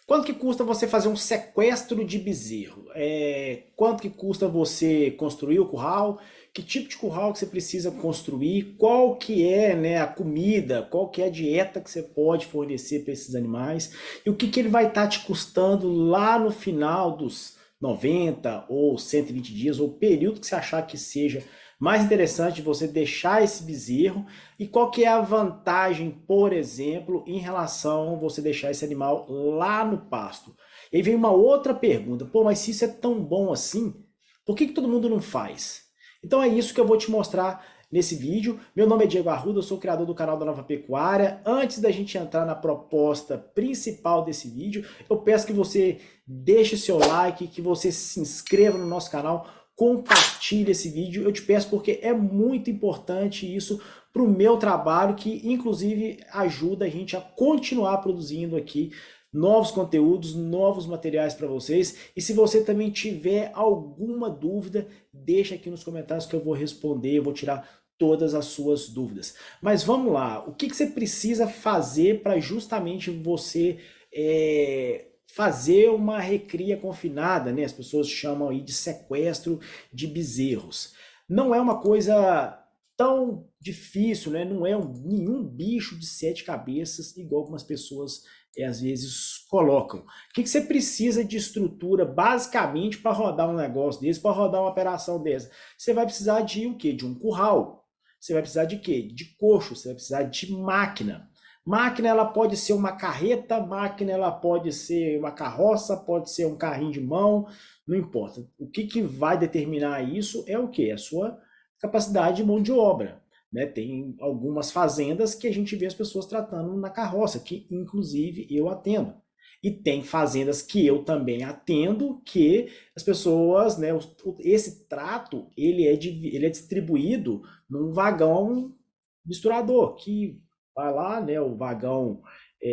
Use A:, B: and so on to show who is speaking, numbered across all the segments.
A: Quanto que custa você fazer um sequestro de bezerro? Quanto que custa você construir o curral? Que tipo de curral que você precisa construir? Qual que é, né, a comida? Qual que é a dieta que você pode fornecer para esses animais? E o que que ele vai estar te custando lá no final dos 90 ou 120 dias, ou o período que você achar que seja mais interessante você deixar esse bezerro, e qual que é a vantagem, por exemplo, em relação a você deixar esse animal lá no pasto? E aí vem uma outra pergunta, pô, mas se isso é tão bom assim, por que que todo mundo não faz? Então é isso que eu vou te mostrar nesse vídeo. Meu nome é Diego Arruda, eu sou o criador do canal da Nova Pecuária. Antes da gente entrar na proposta principal desse vídeo, eu peço que você deixe seu like, que você se inscreva no nosso canal, compartilhe esse vídeo, eu te peço porque é muito importante isso para o meu trabalho, que inclusive ajuda a gente a continuar produzindo aqui novos conteúdos, novos materiais para vocês. E se você também tiver alguma dúvida, deixa aqui nos comentários que eu vou responder, eu vou tirar todas as suas dúvidas. Mas vamos lá, o que que você precisa fazer para justamente você fazer uma recria confinada, né? As pessoas chamam aí de sequestro de bezerros. Não é uma coisa tão difícil, né? Não é nenhum bicho de sete cabeças, igual algumas pessoas às vezes colocam. O que que você precisa de estrutura, basicamente, para rodar um negócio desse, para rodar uma operação dessa? Você vai precisar de o quê? De um curral. Você vai precisar de quê? De coxo. Você vai precisar de máquina. Máquina, ela pode ser uma carreta, máquina, ela pode ser uma carroça, pode ser um carrinho de mão, não importa. O que que vai determinar isso é o quê? A sua capacidade de mão de obra. Né? Tem algumas fazendas que a gente vê as pessoas tratando na carroça, que inclusive eu atendo. E tem fazendas que eu também atendo, que as pessoas, né, esse trato, ele é distribuído num vagão misturador, que vai lá, né, o vagão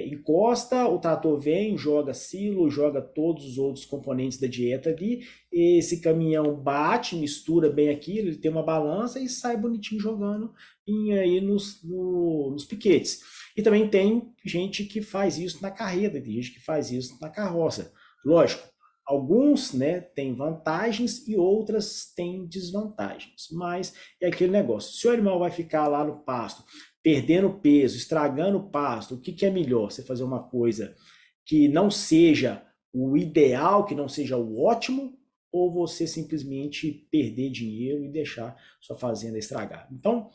A: encosta, o trator vem, joga silo, joga todos os outros componentes da dieta ali, esse caminhão bate, mistura bem aquilo, ele tem uma balança e sai bonitinho jogando aí nos piquetes. E também tem gente que faz isso na carreta, tem gente que faz isso na carroça. Lógico, alguns, né, têm vantagens e outras têm desvantagens, mas é aquele negócio. Se o animal vai ficar lá no pasto, perdendo peso, estragando o pasto, o que que é melhor? Você fazer uma coisa que não seja o ideal, que não seja o ótimo, ou você simplesmente perder dinheiro e deixar sua fazenda estragar? Então,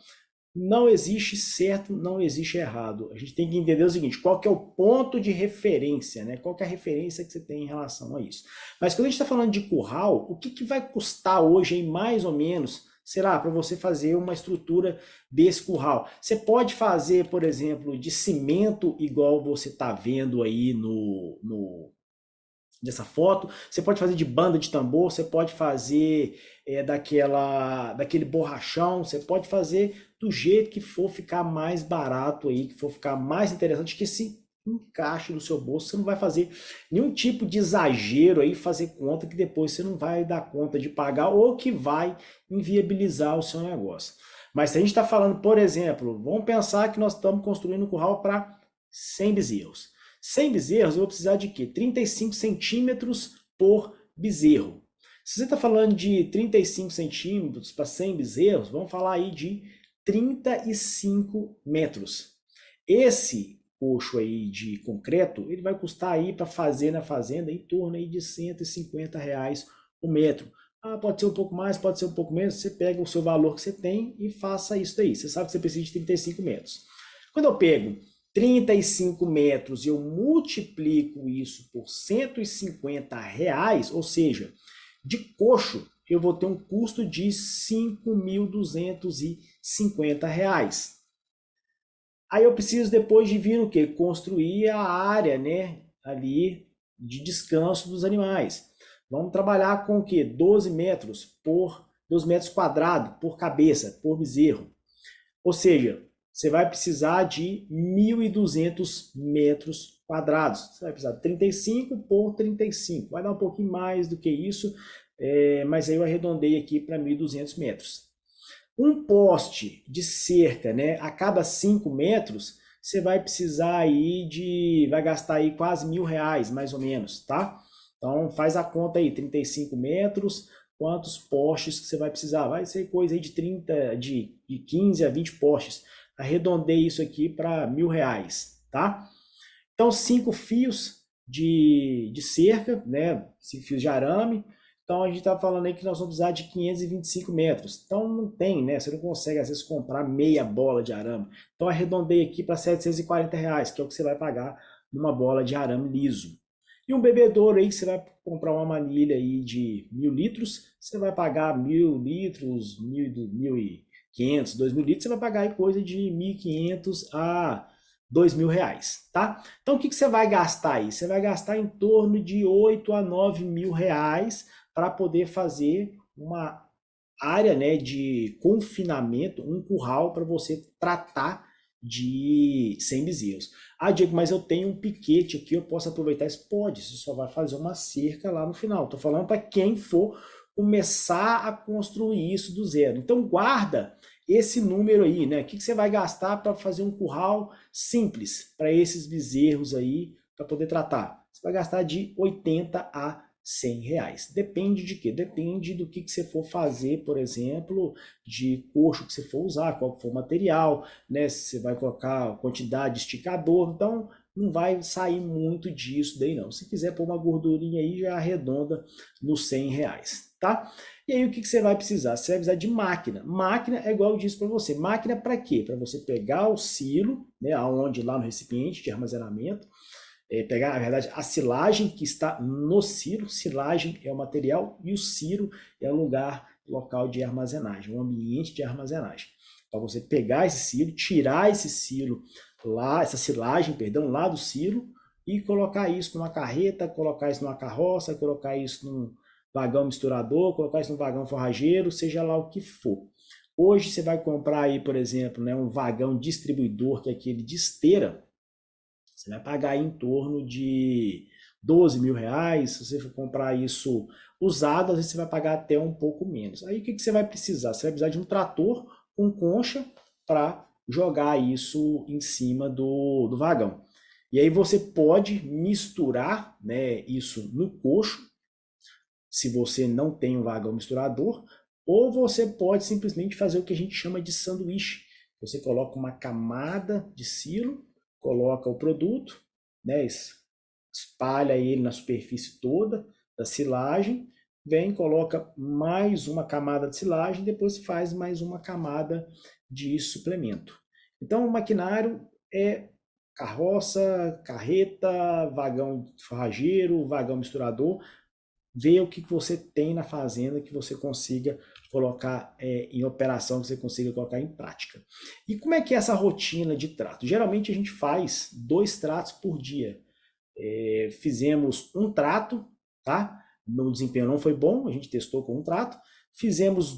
A: não existe certo, não existe errado. A gente tem que entender o seguinte, qual que é o ponto de referência, né? Qual que é a referência que você tem em relação a isso. Mas quando a gente está falando de curral, o que que vai custar hoje, em mais ou menos, sei lá, para você fazer uma estrutura desse curral? Você pode fazer, por exemplo, de cimento, igual você está vendo aí dessa foto, você pode fazer de banda de tambor, você pode fazer daquele borrachão, você pode fazer do jeito que for ficar mais barato aí, que for ficar mais interessante, que se encaixe no seu bolso, você não vai fazer nenhum tipo de exagero aí, fazer conta que depois você não vai dar conta de pagar ou que vai inviabilizar o seu negócio. Mas se a gente está falando, por exemplo, vamos pensar que nós estamos construindo um curral para 100 bezerros. 100 bezerros, eu vou precisar de quê? 35 centímetros por bezerro. Se você está falando de 35 centímetros para 100 bezerros, vamos falar aí de 35 metros. Esse coxo aí de concreto, ele vai custar aí para fazer na fazenda em torno aí de R$ 150 o metro. Ah, pode ser um pouco mais, pode ser um pouco menos. Você pega o seu valor que você tem e faça isso daí. Você sabe que você precisa de 35 metros. Quando eu pego 35 metros e eu multiplico isso por R$ 150, ou seja, de coxo eu vou ter um custo de R$ 5.250. Aí eu preciso depois de vir o quê? Construir a área, né, ali de descanso dos animais. Vamos trabalhar com o quê? 12 metros quadrados por cabeça, por bezerro. Ou seja, você vai precisar de 1.200 metros quadrados. Você vai precisar de 35 por 35. Vai dar um pouquinho mais do que isso, mas aí eu arredondei aqui para 1.200 metros. Um poste de cerca, né, a cada 5 metros, você vai precisar aí vai gastar aí quase R$ 1.000, mais ou menos, tá? Então faz a conta aí, 35 metros, quantos postes que você vai precisar? Vai ser coisa aí de 15 a 20 postes. Arredondei isso aqui para R$ 1.000, tá? Então, 5 fios de cerca, né? 5 fios de arame. Então, a gente está falando aí que nós vamos precisar de 525 metros. Então, não tem, né? Você não consegue, às vezes, comprar meia bola de arame. Então, arredondei aqui para R$ 740, que é o que você vai pagar numa bola de arame liso. E um bebedouro aí, que você vai comprar uma manilha aí de 1.000 litros, você vai pagar 1.000 litros, 1.500, 2.000 litros, você vai pagar aí coisa de 1.500 a R$ 2.000, tá? Então, o que você vai gastar aí? Você vai gastar em torno de 8 a 9 mil reais para poder fazer uma área, né, de confinamento, um curral para você tratar de 100 bezerros. Ah, Diego, mas eu tenho um piquete aqui, eu posso aproveitar isso? Pode, você só vai fazer uma cerca lá no final. Estou falando para quem for começar a construir isso do zero. Então guarda esse número aí, né? O que você vai gastar para fazer um curral simples para esses bezerros aí, para poder tratar? Você vai gastar de 80 a R$ 100. Depende de quê? Depende do que você for fazer, por exemplo, de coxo que você for usar, qual for o material, né? Se você vai colocar quantidade de esticador, então não vai sair muito disso daí não. Se quiser pôr uma gordurinha aí, já arredonda nos R$ 100, tá? E aí o que você vai precisar? Você vai precisar de máquina. Máquina é igual eu disse para você. Máquina para quê? Para você pegar o silo, né, aonde lá no recipiente de armazenamento, pegar, na verdade, a silagem que está no silo. Silagem é o material e o silo é o local de armazenagem, o ambiente de armazenagem. Para você pegar esse silo, tirar esse silo lá, essa silagem, perdão, lá do silo e colocar isso numa carreta, colocar isso numa carroça, colocar isso num vagão misturador, colocar isso num vagão forrageiro, seja lá o que for. Hoje você vai comprar aí, por exemplo, né, um vagão distribuidor, que é aquele de esteira. Você vai pagar aí em torno de R$ 12.000. Se você for comprar isso usado, às vezes você vai pagar até um pouco menos. Aí o que você vai precisar? Você vai precisar de um trator com concha para jogar isso em cima do vagão. E aí você pode misturar, né, isso no coxo, se você não tem um vagão misturador, ou você pode simplesmente fazer o que a gente chama de sanduíche. Você coloca uma camada de silo, coloca o produto, né, espalha ele na superfície toda da silagem, vem, coloca mais uma camada de silagem, depois faz mais uma camada de suplemento. Então o maquinário é carroça, carreta, vagão forrageiro, vagão misturador. Vê o que você tem na fazenda que você consiga colocar em operação, que você consiga colocar em prática. E como é que é essa rotina de trato? Geralmente a gente faz 2 tratos por dia. Fizemos um trato, tá? O desempenho não foi bom, a gente testou com um trato. Fizemos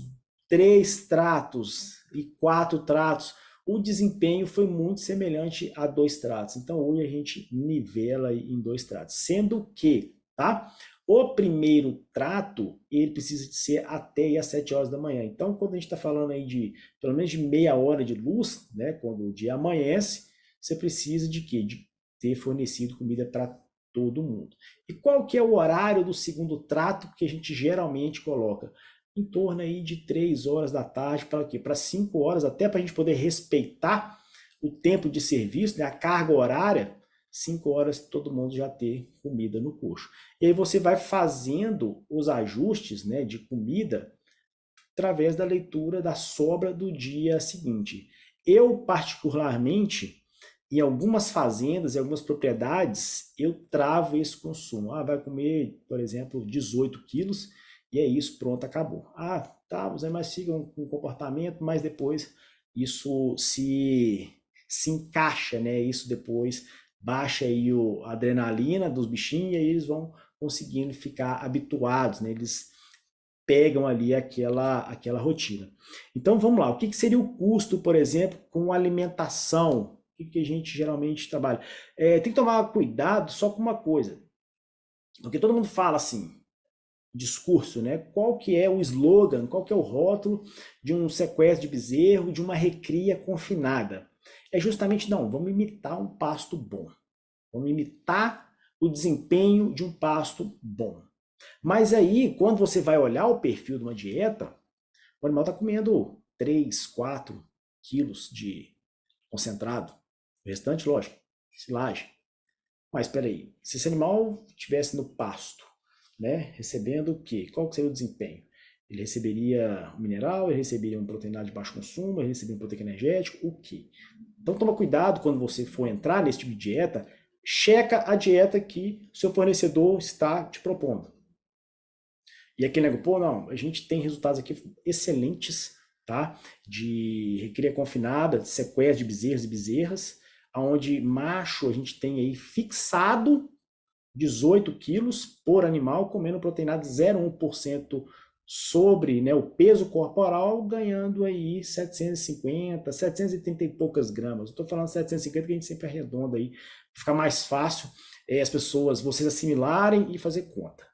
A: 3 tratos e 4 tratos. O desempenho foi muito semelhante a 2 tratos. Então hoje a gente nivela em 2 tratos. Sendo que, tá? O primeiro trato, ele precisa de ser até às 7 horas da manhã. Então, quando a gente está falando aí de pelo menos de meia hora de luz, né, quando o dia amanhece, você precisa de quê? De ter fornecido comida para todo mundo. E qual que é o horário do segundo trato que a gente geralmente coloca? Em torno aí de 3 horas da tarde, para o quê? Para 5 horas, até para a gente poder respeitar o tempo de serviço, né, a carga horária. 5 horas todo mundo já ter comida no coxo. E aí você vai fazendo os ajustes, né, de comida através da leitura da sobra do dia seguinte. Eu, particularmente, em algumas fazendas, em algumas propriedades, eu travo esse consumo. Ah, vai comer, por exemplo, 18 quilos e é isso, pronto, acabou. Ah, tá, os animais ficam com comportamento, mas depois isso se encaixa, né? Isso depois baixa aí a adrenalina dos bichinhos e aí eles vão conseguindo ficar habituados, né? Eles pegam ali aquela rotina. Então vamos lá, o que seria o custo, por exemplo, com alimentação? O que a gente geralmente trabalha? Tem que tomar cuidado só com uma coisa, porque todo mundo fala assim, discurso, né? Qual que é o slogan, qual que é o rótulo de um sequestro de bezerro, de uma recria confinada? é justamente, não, vamos imitar um pasto bom. Vamos imitar o desempenho de um pasto bom. Mas aí, quando você vai olhar o perfil de uma dieta, o animal está comendo 3, 4 quilos de concentrado. O restante, lógico, silagem. Mas espera aí, se esse animal estivesse no pasto, né, recebendo o quê? Qual seria o desempenho? Ele receberia um mineral, ele receberia uma proteína de baixo consumo, ele receberia um proteico energético, o quê? Então toma cuidado quando você for entrar nesse tipo de dieta, checa a dieta que o seu fornecedor está te propondo. E aquele negócio, pô, não, a gente tem resultados aqui excelentes, tá? De recria confinada, de sequestro de bezerros e bezerras, onde macho a gente tem aí fixado 18 quilos por animal, comendo proteinado 0,1% sobre, né, o peso corporal, ganhando aí 750, 730 e poucas gramas. Estou falando 750 que a gente sempre arredonda aí, para ficar mais fácil as pessoas, vocês assimilarem e fazer conta.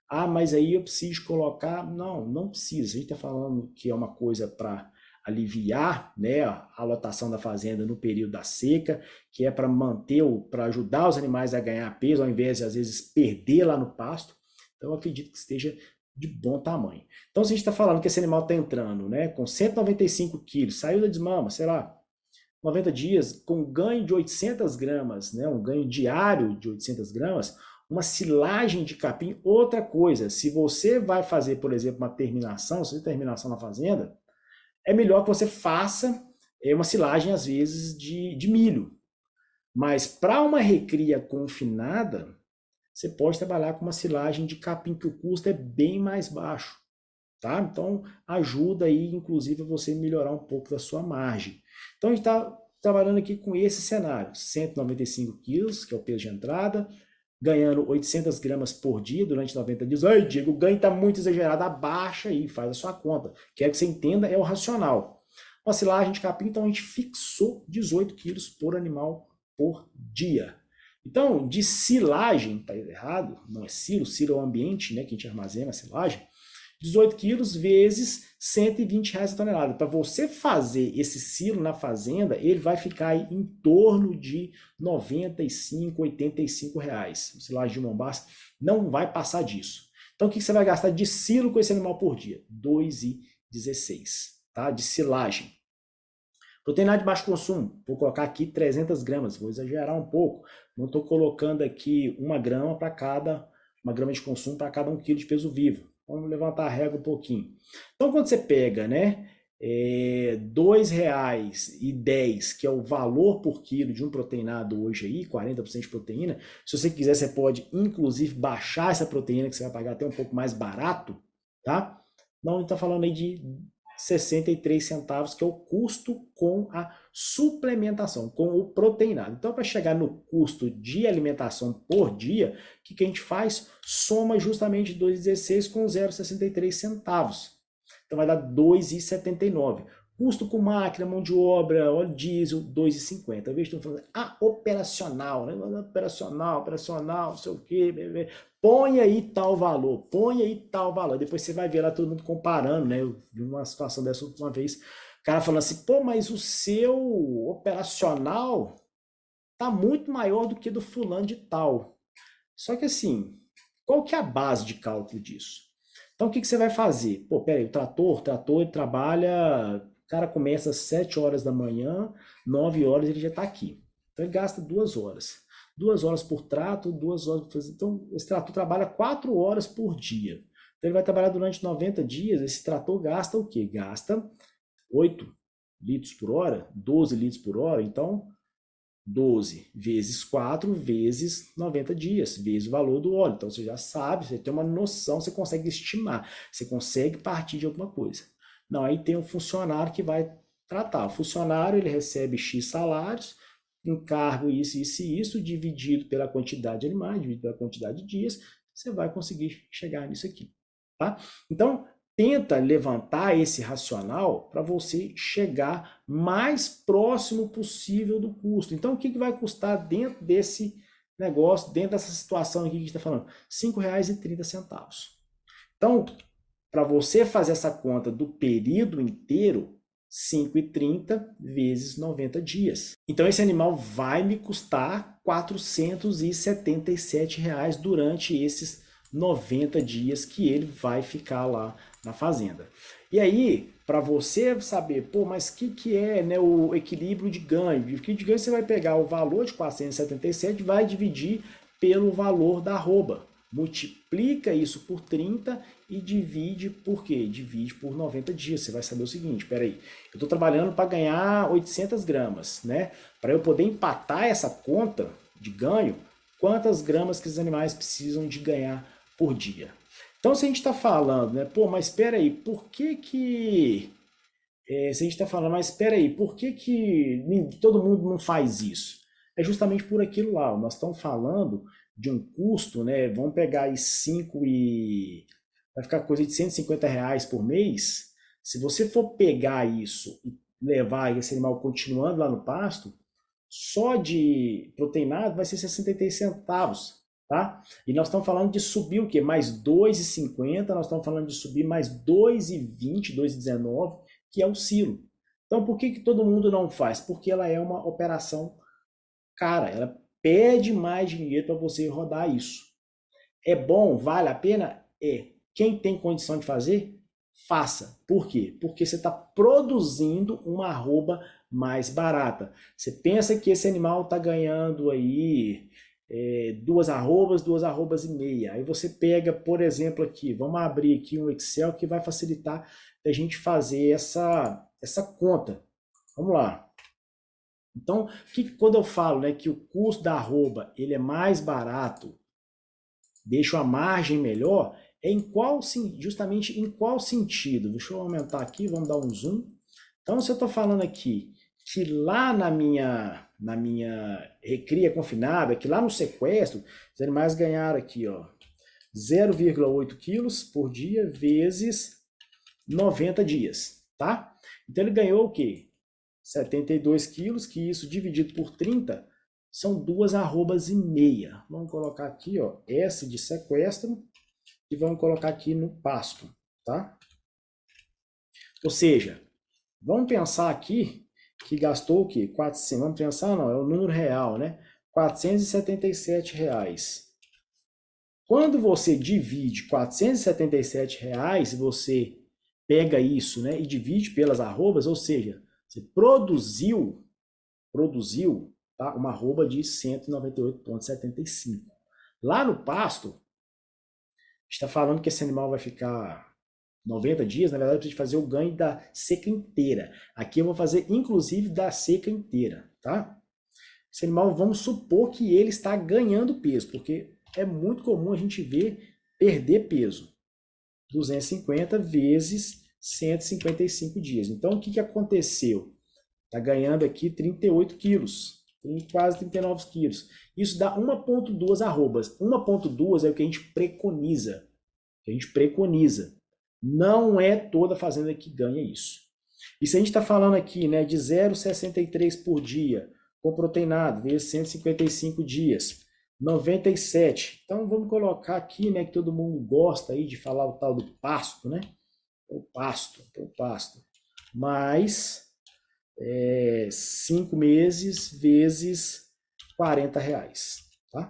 A: Ah, mas aí eu preciso colocar... Não, não precisa. A gente está falando que é uma coisa para aliviar, né, a lotação da fazenda no período da seca, que é para manter, para ajudar os animais a ganhar peso, ao invés de, às vezes, perder lá no pasto. Então, eu acredito que esteja de bom tamanho. Então, se a gente está falando que esse animal está entrando, né, com 195 quilos, saiu da desmama, sei lá, 90 dias, com ganho de 800 gramas, né, um ganho diário de 800 gramas, uma silagem de capim, outra coisa. Se você vai fazer, por exemplo, uma terminação, se você tem terminação na fazenda, é melhor que você faça uma silagem, às vezes, de milho. Mas para uma recria confinada, você pode trabalhar com uma silagem de capim, que o custo é bem mais baixo. Tá? Então, ajuda aí, inclusive, a você melhorar um pouco da sua margem. Então, a gente está trabalhando aqui com esse cenário. 195 quilos, que é o peso de entrada, ganhando 800 gramas por dia durante 90 dias. Ai, Diego, o ganho está muito exagerado. Abaixa aí, faz a sua conta. Quero que você entenda, é o racional. Uma silagem de capim, então a gente fixou 18 quilos por animal por dia. Então, de silagem, está errado, não é silo, silo é o ambiente, né, que a gente armazena a silagem, 18 quilos vezes R$ 120 a tonelada. Para você fazer esse silo na fazenda, ele vai ficar aí em torno de 95, 85 reais. O silagem de Mombasa não vai passar disso. Então, o que você vai gastar de silo com esse animal por dia? 2,16, tá? De silagem. Proteína de baixo consumo, vou colocar aqui 300 gramas, vou exagerar um pouco. Não estou colocando aqui 1 grama para cada, 1 grama de consumo para cada 1 quilo de peso vivo. Vamos levantar a régua um pouquinho. Então, quando você pega, né, R$2,10, que é o valor por quilo de um proteinado hoje aí, 40% de proteína, se você quiser, você pode, inclusive, baixar essa proteína, que você vai pagar até um pouco mais barato, tá? Não, a gente está falando aí de 63 centavos, que é o custo com a suplementação, com o proteinado. Então, para chegar no custo de alimentação por dia, o que a gente faz? Soma justamente 2,16 com 0,63 centavos. Então, vai dar 2,79. Custo com máquina, mão de obra, óleo diesel, 2,50. Eu vejo que estão falando, operacional, né? Operacional, não sei o quê, bebê. Põe aí tal valor, põe aí tal valor. Depois você vai ver lá todo mundo comparando, né? Eu vi uma situação dessa uma vez, o cara falando assim, pô, mas o seu operacional tá muito maior do que do fulano de tal. Só que assim, qual que é a base de cálculo disso? Então, o que você vai fazer? Pô, peraí, o trator ele trabalha, o cara começa às 7 horas da manhã, 9 horas ele já está aqui. Então, ele gasta 2 horas. 2 horas por trato, 2 horas por fazer. Então, esse trator trabalha 4 horas por dia. Então, ele vai trabalhar durante 90 dias, esse trator gasta o quê? Gasta 8 litros por hora, 12 litros por hora, então 12 vezes 4 vezes 90 dias, vezes o valor do óleo. Então você já sabe, você tem uma noção, você consegue estimar, você consegue partir de alguma coisa. Não, aí tem um funcionário que vai tratar. O funcionário ele recebe X salários, encargo isso, isso e isso, dividido pela quantidade de animais, dividido pela quantidade de dias, você vai conseguir chegar nisso aqui. Tá? Então, tenta levantar esse racional para você chegar mais próximo possível do custo. Então, o que vai custar dentro desse negócio, dentro dessa situação aqui que a gente está falando? R$ 5,30. Então, para você fazer essa conta do período inteiro, 5,30 vezes 90 dias. Então esse animal vai me custar R$ 477 durante esses 90 dias que ele vai ficar lá na fazenda. E aí, para você saber, pô, mas o que é, né, o equilíbrio de ganho? O equilíbrio de ganho você vai pegar o valor de 477 e vai dividir pelo valor da arroba. Multiplica isso por 30 e divide por quê? Divide por 90 dias. Você vai saber o seguinte, espera aí, eu estou trabalhando para ganhar 800 gramas, né? Para eu poder empatar essa conta de ganho, quantas gramas que os animais precisam de ganhar por dia? Então, se a gente está falando, né, pô, mas espera aí, por que se a gente está falando, mas espera aí, por que todo mundo não faz isso? É justamente por aquilo lá, nós estamos falando de um custo, né, vamos pegar aí 5 e... vai ficar coisa de R$ 150 por mês. Se você for pegar isso e levar esse animal continuando lá no pasto, só de proteinado vai ser 63 centavos, tá? E nós estamos falando de subir o quê? Mais 2,50, nós estamos falando de subir mais 2,20, 2,19, que é o silo. Então, por que todo mundo não faz? Porque ela é uma operação cara, ela pede mais dinheiro para você rodar isso. É bom? Vale a pena? É. Quem tem condição de fazer, faça. Por quê? Porque você está produzindo uma arroba mais barata. Você pensa que esse animal está ganhando aí duas arrobas e meia. Aí você pega, por exemplo, aqui, vamos abrir aqui um Excel que vai facilitar a gente fazer essa conta. Vamos lá. Então, quando eu falo, né, que o custo da arroba ele é mais barato, deixa a margem melhor, justamente em qual sentido? Deixa eu aumentar aqui, vamos dar um zoom. Então, se eu estou falando aqui que lá na minha recria confinada, que lá no sequestro, os animais ganharam aqui, ó, 0,8 quilos por dia vezes 90 dias, tá? Então ele ganhou o quê? 72 quilos, que isso dividido por 30 são 2 arrobas e meia. Vamos colocar aqui, ó, S de sequestro e vamos colocar aqui no pasto, tá? Ou seja, vamos pensar aqui que gastou o quê? 400, vamos pensar, não, é o número real, né? R$ 477. Quando você divide R$ 477, você pega isso, né, e divide pelas arrobas, ou seja, você produziu tá, uma arroba de 198,75. Lá no pasto, está falando que esse animal vai ficar 90 dias, na verdade, eu preciso fazer o ganho da seca inteira. Aqui eu vou fazer, inclusive, da seca inteira, tá? Esse animal, vamos supor que ele está ganhando peso, porque é muito comum a gente ver perder peso. 250 vezes 155 dias. Então, o que aconteceu? Está ganhando aqui 38 quilos, quase 39 quilos. Isso dá 1,2 arrobas. 1,2 é o que a gente preconiza. Não é toda fazenda que ganha isso. E se a gente está falando aqui, né, de 0,63 por dia, com proteinado, vezes 155 dias, 97. Então vamos colocar aqui, né, que todo mundo gosta aí de falar o tal do pasto, né? O pasto. Mais 5 meses vezes R$ 40, tá?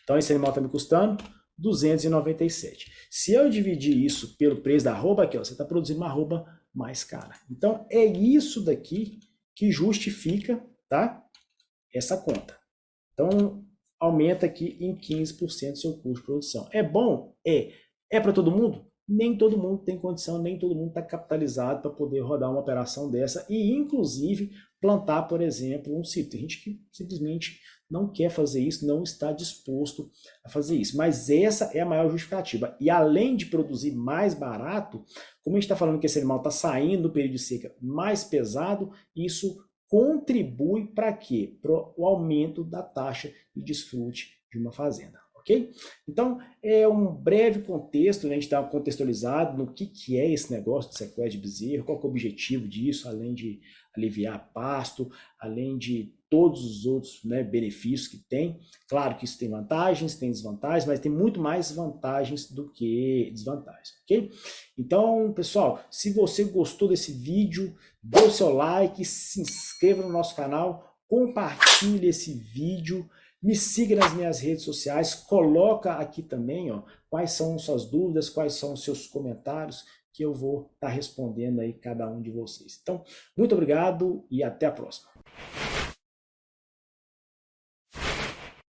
A: Então esse animal está me custando 297. Se eu dividir isso pelo preço da arroba, aqui, ó, você está produzindo uma arroba mais cara. Então é isso daqui que justifica, tá, essa conta. Então aumenta aqui em 15% seu custo de produção. É bom? É para todo mundo? Nem todo mundo tem condição, nem todo mundo está capitalizado para poder rodar uma operação dessa e, inclusive, plantar, por exemplo, um sítio. Tem gente que simplesmente não quer fazer isso, não está disposto a fazer isso. Mas essa é a maior justificativa. E além de produzir mais barato, como a gente está falando que esse animal está saindo do período de seca mais pesado, isso contribui para quê? Para o aumento da taxa de desfrute de uma fazenda. Ok? Então, é um breve contexto, né? A gente está contextualizado no que é esse negócio de sequestro de bezerro, qual que é o objetivo disso, além de aliviar pasto, além de todos os outros, né, benefícios que tem. Claro que isso tem vantagens, tem desvantagens, mas tem muito mais vantagens do que desvantagens, ok? Então, pessoal, se você gostou desse vídeo, dê o seu like, se inscreva no nosso canal, compartilhe esse vídeo, me siga nas minhas redes sociais, coloca aqui também, ó, quais são suas dúvidas, quais são os seus comentários, que eu vou estar respondendo aí cada um de vocês. Então, muito obrigado e até a próxima.